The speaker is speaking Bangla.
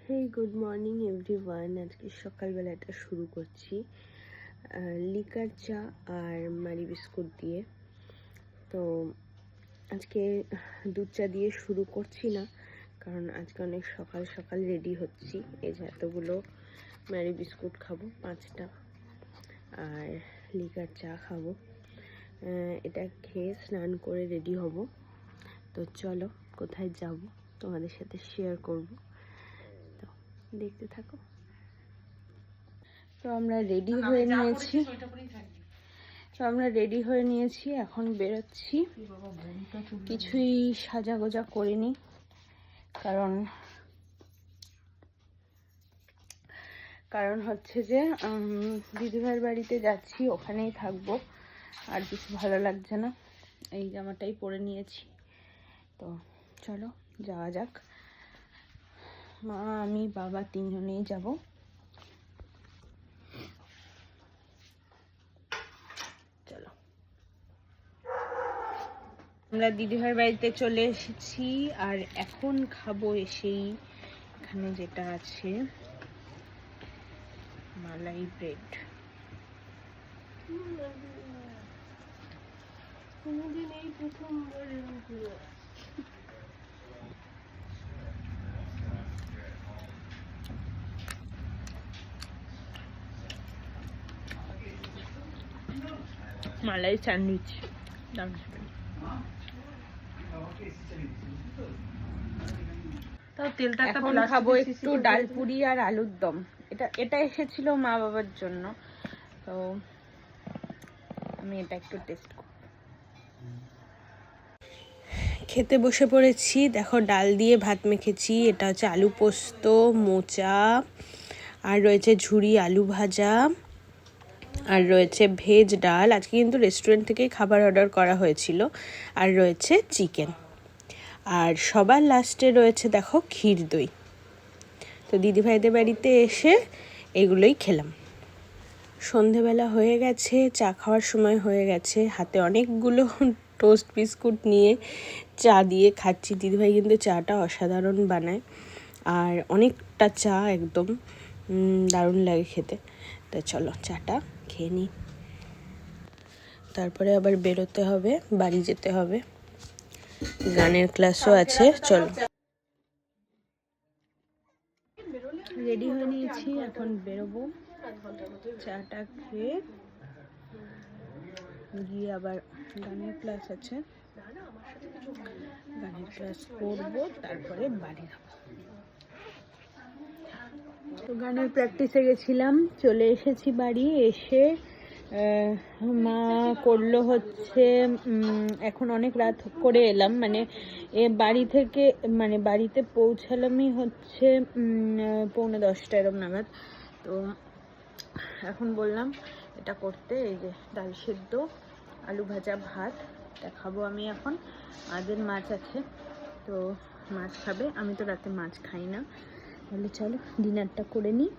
Hey good morning everyone. আজকে সকালবেলাটা শুরু করছি লিকার চা আর মারি বিস্কুট দিয়ে। তো আজকে দুধ চা দিয়ে শুরু করছি না, কারণ আজকে অনেক সকাল সকাল রেডি হচ্ছি। এই যে এতগুলো মারি বিস্কুট খাবো 5টা, আর লিকার চা খাবো। এটা খেয়ে স্নান করে রেডি হব। তো চলো কোথায় যাব তোমাদের সাথে শেয়ার করব, দেখতে থাকো। তো আমরা রেডি হয়ে নিয়েছি, এখন বেরোচ্ছি। কিছুই সাজাগোজা করিনি, কারণ হচ্ছে যে দিদিভাইয়ের বাড়িতে যাচ্ছি, ওখানেই থাকবো, আর কিছু ভালো লাগছে না। এই জামাটাই পরে নিয়েছি। তো চলো যাওয়া যাক। মা, আমি, বাবা 3 জনেই যাব। চলো, আমরা দিদিভাইয়ের বাড়িতে চলে এসেছি, আর এখন খাবো এসেই এখানে যেটা আছে, মালাই ব্রেড। মালাই স্যান্ডউইচ এখন খাবো একটু ডালপুরি আর আলুর দম। এটা এসেছিল মা বাবার জন্য, তো আমি এটা একটু টেস্ট করব। খেতে বসে পড়েছি। দেখো, ডাল দিয়ে ভাত মেখেছি। এটা হচ্ছে আলু পোস্ত, মোচা, আর রয়েছে ঝুরি আলু ভাজা, আর রয়েছে ভেজ ডাল। আজকে কিন্তু রেস্টুরেন্ট থেকেই খাবার অর্ডার করা হয়েছিল। আর রয়েছে চিকেন, আর সবার লাস্টে রয়েছে দেখো ক্ষীর দই। তো দিদিভাইদের বাড়িতে এসে এগুলোই খেলাম। সন্ধেবেলা হয়ে গেছে, চা খাওয়ার সময় হয়ে গেছে। হাতে অনেকগুলো টোস্ট বিস্কুট নিয়ে চা দিয়ে খাচ্ছি। দিদিভাই কিন্তু চাটা অসাধারণ বানায়, আর অনেকটা চা, একদম দারুণ লাগে খেতে। তো চলো চাটা খেয়ে নিই, তারপরে আবার বেরোতে হবে, বাড়ি যেতে হবে, গানের ক্লাসও আছে। চলো, রেডি হয়ে নিয়েছি, এখন বেরোবো। চাটা খেয়ে গিয়ে আবার গানের ক্লাস আছে, গানের ক্লাস করবো, তারপরে বাড়ি যাবো। তো গানের প্র্যাকটিসে গেছিলাম, চলে এসেছি বাড়ি। এসে মা করলো হচ্ছে, এখন অনেক রাত করে এলাম, বাড়ি থেকে বাড়িতে পৌঁছালামই হচ্ছে 9:45 এরম নাগাদ। তো এখন বললাম এটা করতে, এই যে ডাল সেদ্ধ, আলু ভাজা, ভাত, এটা খাবো আমি এখন। আজের মাছ আছে, তো মাছ খাবে, আমি তো রাতে মাছ খাই না। তাহলে চলো ডিনারটা করে নিই,